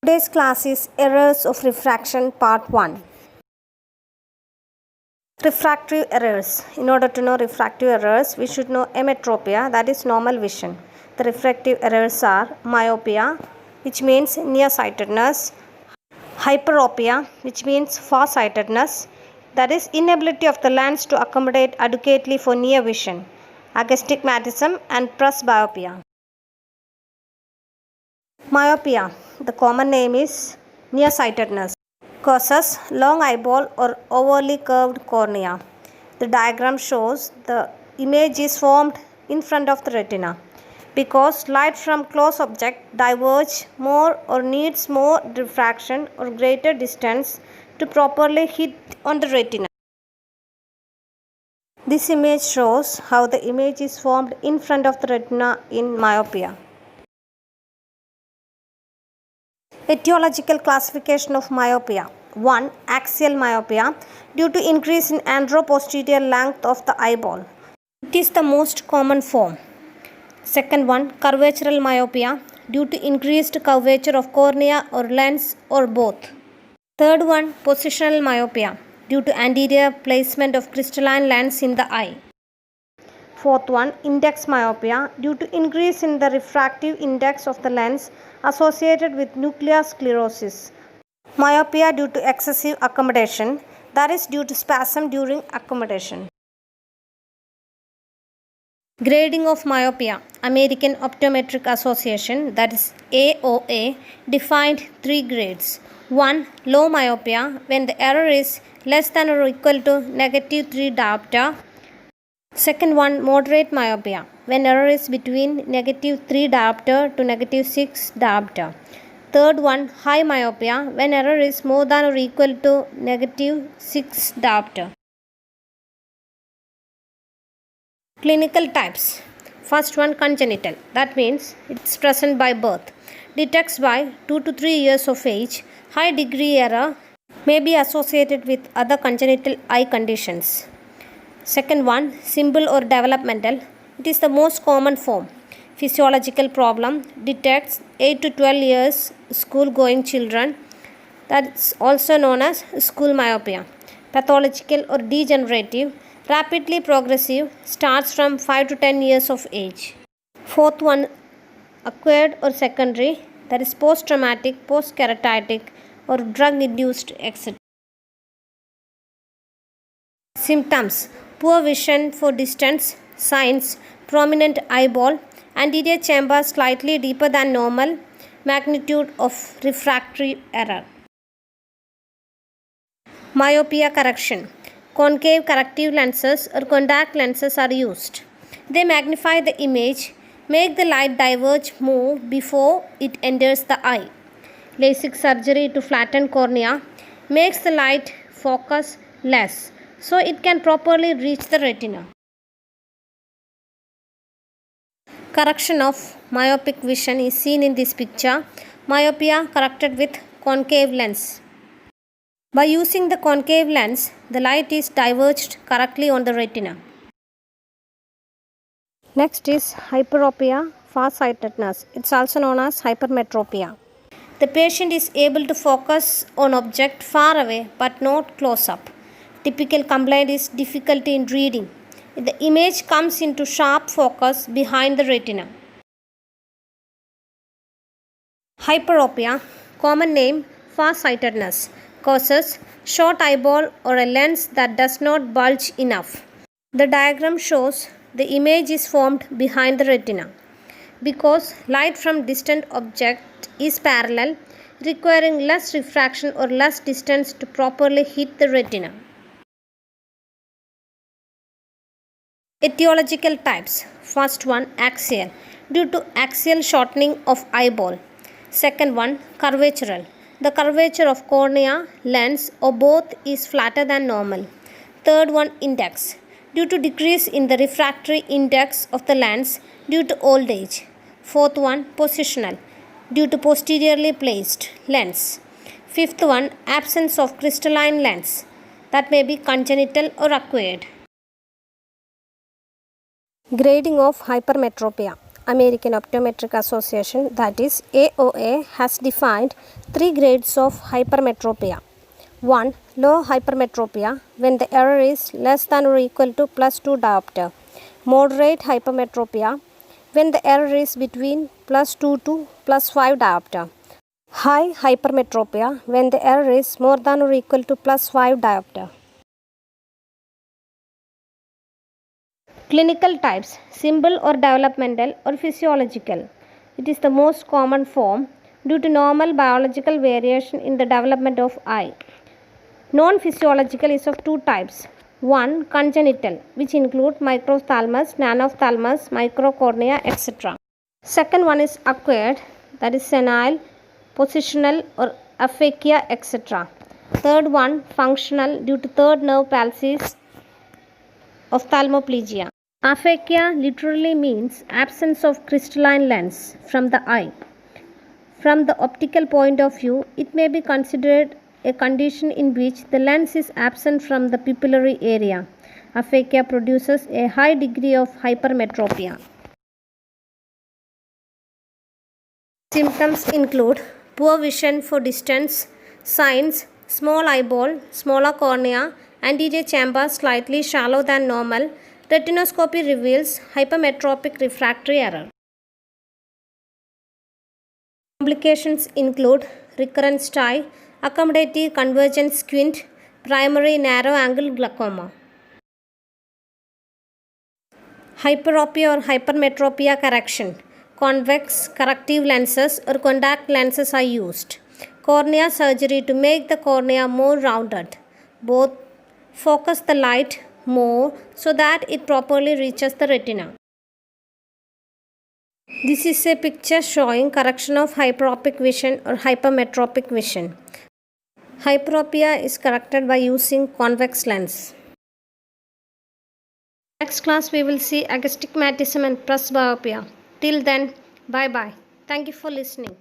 Today's class is Errors of Refraction Part 1. Refractive errors. In order to know refractive errors, we should know emmetropia, that is normal vision. The refractive errors are myopia, which means nearsightedness, hyperopia, which means farsightedness, that is inability of the lens to accommodate adequately for near vision, astigmatism, and presbyopia. Myopia, the common name is nearsightedness, causes long eyeball or overly curved cornea. The diagram shows the image is formed in front of the retina because light from close object diverge more or needs more diffraction or greater distance to properly hit on the retina. This image shows how the image is formed in front of the retina in myopia. Etiological classification of myopia. 1. Axial myopia due to increase in anteroposterior length of the eyeball. It is the most common form. Second one, curvatural myopia due to increased curvature of cornea or lens or both. Third one, positional myopia due to anterior placement of crystalline lens in the eye. Fourth one, index myopia due to increase in the refractive index of the lens associated with nuclear sclerosis. Myopia due to excessive accommodation, that is due to spasm during accommodation. Grading of myopia. American Optometric Association, that is AOA, defined 3 grades. 1. Low myopia when the error is less than or equal to -3 diopter. Second one, moderate myopia when error is between -3 diopter to -6 diopter. Third one, high myopia when error is more than or equal to -6 diopter. Clinical types. First one, congenital. That means it's present by birth. Detects by 2 to 3 years of age. High degree error may be associated with other congenital eye conditions. Second one, simple or developmental. It is the most common form. Physiological problem detects 8 to 12 years school going children. That's also known as school myopia. Pathological or degenerative, rapidly progressive, starts from 5 to 10 years of age. Fourth one, acquired or secondary, that is post-traumatic, post-keratitic or drug-induced, etc. Symptoms: poor vision for distance. Signs: prominent eyeball, anterior chamber slightly deeper than normal, magnitude of refractory error. Myopia correction. Concave corrective lenses or contact lenses are used. They magnify the image, make the light diverge more before it enters the eye. LASIK surgery to flatten cornea makes the light focus less, so it can properly reach the retina. Correction of myopic vision is seen in this picture. Myopia corrected with concave lens. By using the concave lens, the light is diverged correctly on the retina. Next is hyperopia, farsightedness. It's also known as hypermetropia. The patient is able to focus on object far away but not close up. Typical complaint is difficulty in reading. The image comes into sharp focus behind the retina. Hyperopia, common name farsightedness, causes short eyeball or a lens that does not bulge enough. The diagram shows the image is formed behind the retina because light from distant object is parallel, requiring less refraction or less distance to properly hit the retina. Etiological types. First one, axial, due to axial shortening of eyeball. Second one, curvatural. The curvature of cornea, lens or both is flatter than normal. Third one, index, due to decrease in the refractory index of the lens due to old age. Fourth one, positional, due to posteriorly placed lens. Fifth one, absence of crystalline lens, that may be congenital or acquired. Grading of hypermetropia. American Optometric Association, that is AOA, has defined three grades of hypermetropia. 1. Low hypermetropia, when the error is less than or equal to plus 2 diopter. Moderate hypermetropia, when the error is between plus 2 to plus 5 diopter. High hypermetropia, when the error is more than or equal to plus 5 diopter. Clinical types: simple or developmental or physiological. It is the most common form due to normal biological variation in the development of eye. Non-physiological is of two types. 1. Congenital, which include microphthalmus, nanophthalmus, microcornea, etc. Second one is acquired, that is senile, positional or aphakia, etc. Third one, functional, due to third nerve palsies, ophthalmoplegia. Aphakia literally means absence of crystalline lens from the eye. From the optical point of view, it may be considered a condition in which the lens is absent from the pupillary area. Aphakia produces a high degree of hypermetropia. Symptoms include poor vision for distance, signs, small eyeball, smaller cornea, anterior chamber slightly shallow than normal. Retinoscopy reveals hypermetropic refractory error. Complications include recurrent stye, accommodative convergent squint, primary narrow angle glaucoma. Hyperopia or hypermetropia correction. Convex corrective lenses or contact lenses are used. Cornea surgery to make the cornea more rounded. Both focus the light more so that it properly reaches the retina. This is a picture showing correction of hyperopic vision or hypermetropic vision. Hyperopia is corrected by using convex lens. Next class we will see astigmatism and presbyopia. Till then, bye bye. Thank you for listening.